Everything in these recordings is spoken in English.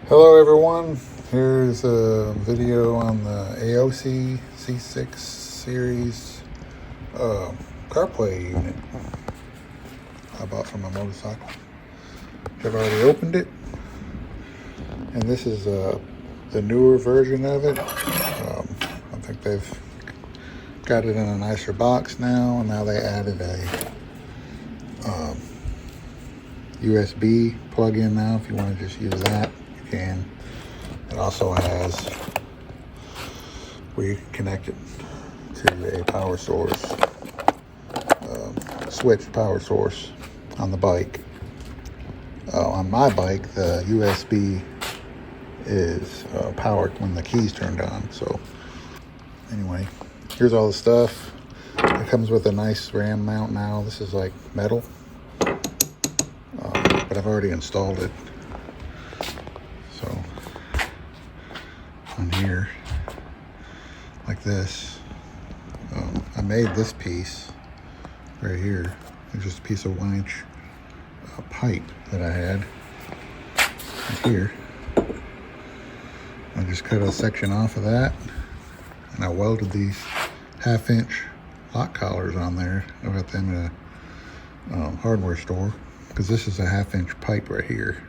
Hello everyone, here's a video on the Aoocci C6 series carplay unit I bought from a motorcycle. I've already opened it, and this is the newer version of it. I think they've got it in a nicer box now, and now they added a USB plug-in now. If you want to just use that, you can. It also has where you can connect it to a power source, switch power source on the bike. On my bike, the USB is powered when the key's turned on. So anyway, here's all the stuff. It comes with a nice RAM mount now. This is like metal, but I've already installed it. So on here, like this, I made this piece right here. It's just a piece of 1-inch pipe that I had here. I just cut a section off of that, and I welded these 1/2-inch lock collars on there. I got them at a hardware store, because this is a 1/2-inch pipe right here,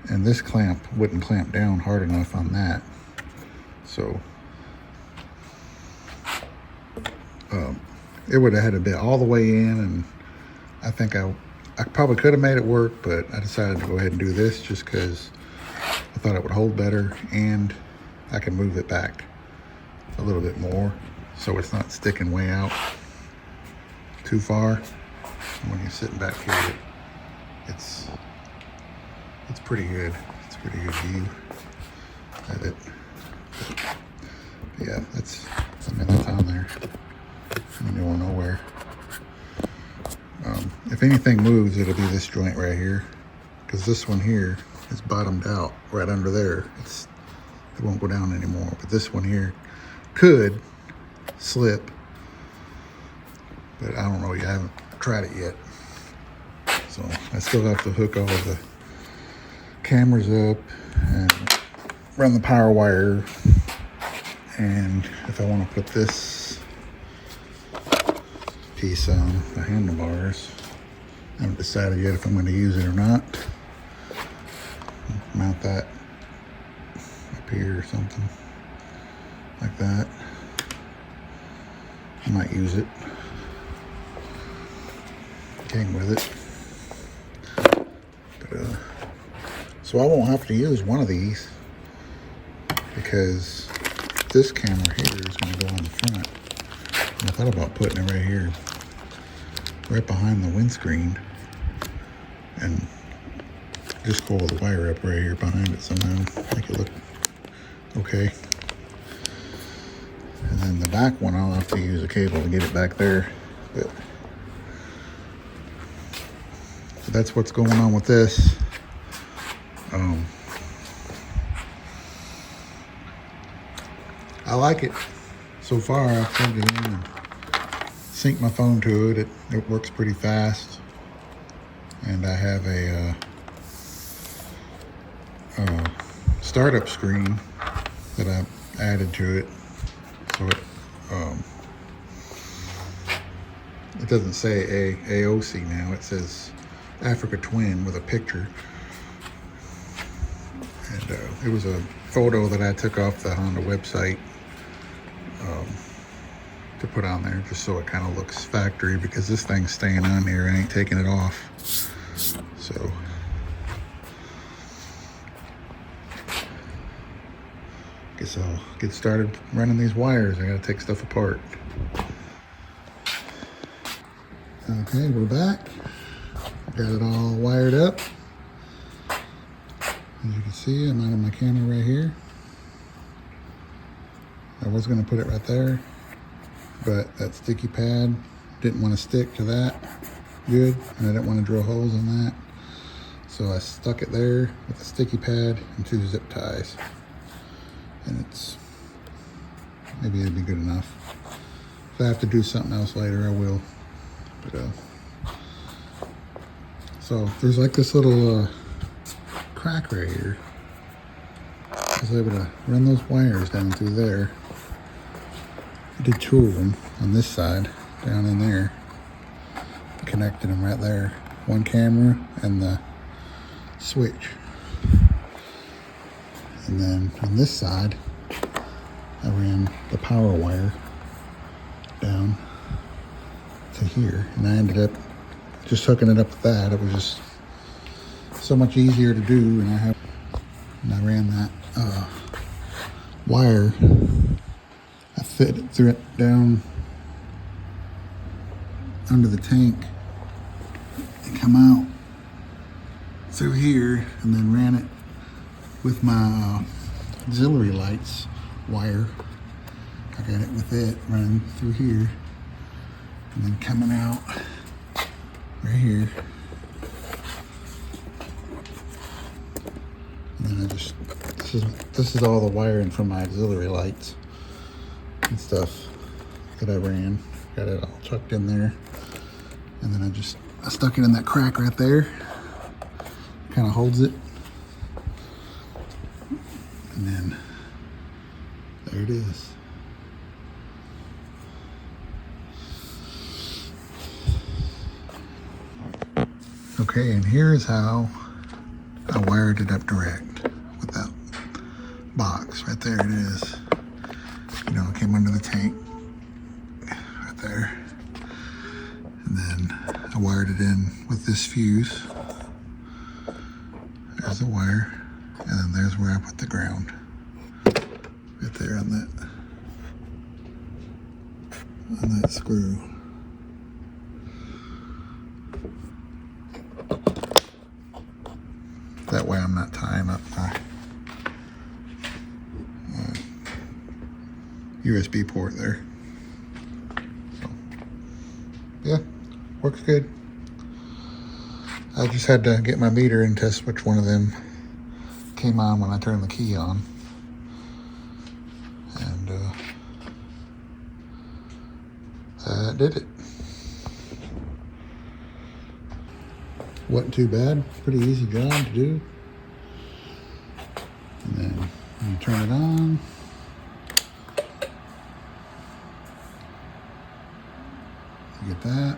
and this clamp wouldn't clamp down hard enough on that. So it would have had to be all the way in, and I think I probably could have made it work, but I decided to go ahead and do this just because I thought it would hold better, and I can move it back a little bit more so it's not sticking way out too far. When you're sitting back here, it's pretty good. It's a pretty good view of it. But yeah, that's on there. I'm going nowhere. If anything moves, it'll be this joint right here, because this one here is bottomed out right under there. It won't go down anymore, but this one here could slip, but I don't know yet. I haven't tried it yet. So I still have to hook all of the cameras up and run the power wire. And if I want to put this piece on the handlebars, I haven't decided yet if I'm going to use it or not. Mount that up here or something like that. I might use it. Came with it. But, so I won't have to use one of these, because this camera here is going to go on the front. And I thought about putting it right here, right behind the windscreen, and just coil the wire up right here behind it somehow, make it look okay. And then the back one, I'll have to use a cable to get it back there. But so that's what's going on with this. I like it so far. I've plugged it in and synced my phone to it. It works pretty fast. And I have a startup screen that I added to it. So it doesn't say Aoocci now. It says Africa Twin with a picture. And it was a photo that I took off the Honda website to put on there, just so it kind of looks factory, because this thing's staying on here. I ain't taking it off. So guess I'll get started running these wires. I gotta take stuff apart. Okay, we're back. Got it all wired up. As you can see, I'm out of my camera right here. I was gonna put it right there, but that sticky pad didn't want to stick to that good, and I didn't want to drill holes in that. So I stuck it there with a sticky pad and 2 zip ties. And maybe it'll be good enough. If I have to do something else later, I will. But so there's like this little crack right here was able to run those wires down through there. I did 2 of them on this side, down in there. I connected them right there. One camera and the switch. And then on this side, I ran the power wire down to here. And I ended up just hooking it up with that. It was just so much easier to do. And I ran that wire. I threw it down under the tank and come out through here, and then ran it with my auxiliary lights wire. I got it with it running through here and then coming out right here. And then I just, this is all the wiring from my auxiliary lights and stuff that I ran. Got it all tucked in there. And then I stuck it in that crack right there. Kind of holds it. And then there it is. Okay, and here's how I wired it up direct with that box. Right there it is. You know, it came under the tank right there. And then I wired it in with this fuse. There's the wire. And then there's where I put the ground. Right there on that screw. That way I'm not tying up my USB port there. So, yeah, works good. I just had to get my meter and test which one of them came on when I turned the key on. And that did it. Wasn't too bad. Pretty easy job to do. And then when you turn it on, you get that.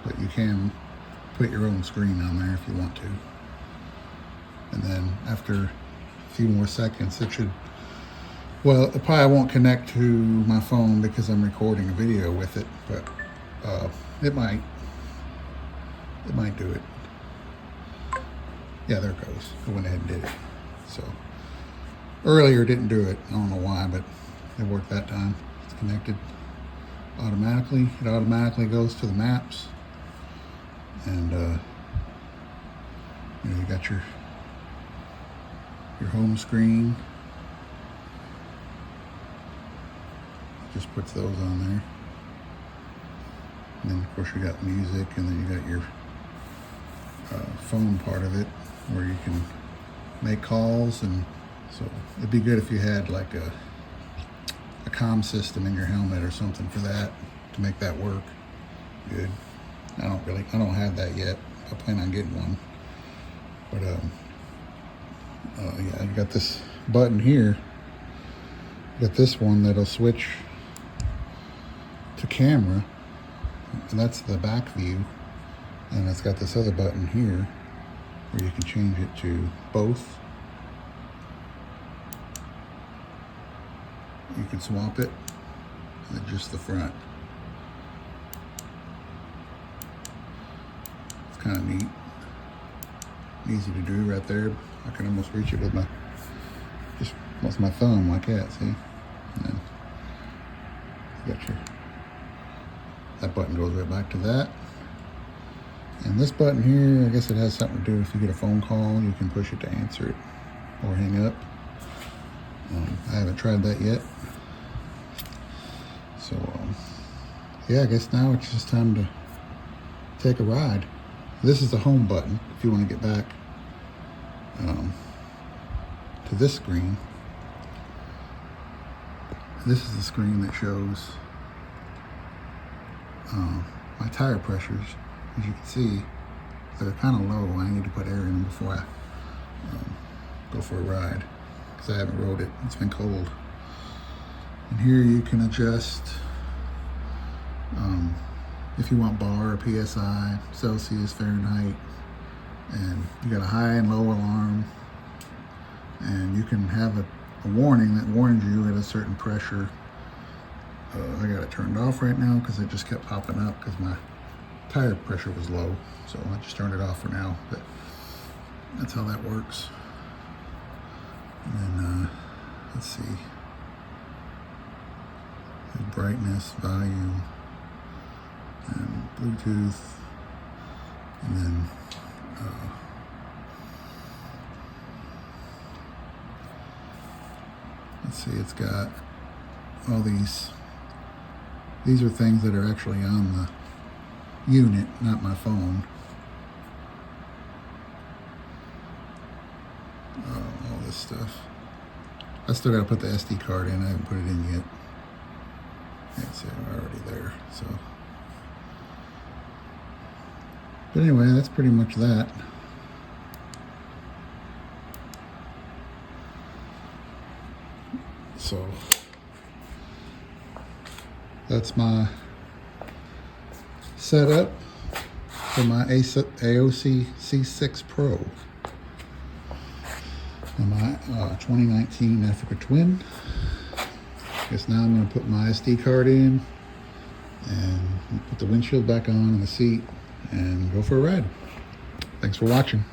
But you can put your own screen on there if you want to. And then after a few more seconds, it should, well, it probably won't connect to my phone because I'm recording a video with it, but it might do it. Yeah, there it goes. I went ahead and did it. So earlier it didn't do it. I don't know why, but it worked that time. It's connected automatically. It automatically goes to the maps. And you know, you got your home screen. Just puts those on there. And then of course you got music, and then you got your phone part of it where you can make calls. And so it'd be good if you had like a comm system in your helmet or something for that to make that work good. I don't have that yet. I plan on getting one. But yeah, you got this button here. You got this one that'll switch to camera, and that's the back view. And it's got this other button here where you can change it to both. You can swap it, and then just the front. It's kind of neat. Easy to do right there. I can almost reach it with my thumb like that, see? And then you got that button goes right back to that. And this button here, I guess it has something to do if you get a phone call, you can push it to answer it or hang up. I haven't tried that yet. So, yeah, I guess now it's just time to take a ride. This is the home button if you want to get back to this screen. this is the screen that shows my tire pressures. As you can see, they're kind of low. I need to put air in them before I go for a ride, because I haven't rode it. It's been cold. And here you can adjust if you want bar, PSI, Celsius, Fahrenheit, and you got a high and low alarm, and you can have a warning that warns you at a certain pressure. I got it turned off right now because it just kept popping up because my tire pressure was low, so I just turned it off for now. But that's how that works. And then let's see, brightness, volume, and Bluetooth, and then let's see, it's got all these are things that are actually on the unit, not my phone. All this stuff. I still gotta put the SD card in. I haven't put it in yet. Let's see, I'm already there, so. But anyway, that's pretty much that. So that's my setup for my Aoocci C6 Pro and my 2019 Africa Twin. Guess now I'm going to put my SD card in and put the windshield back on the seat and go for a ride. Thanks for watching.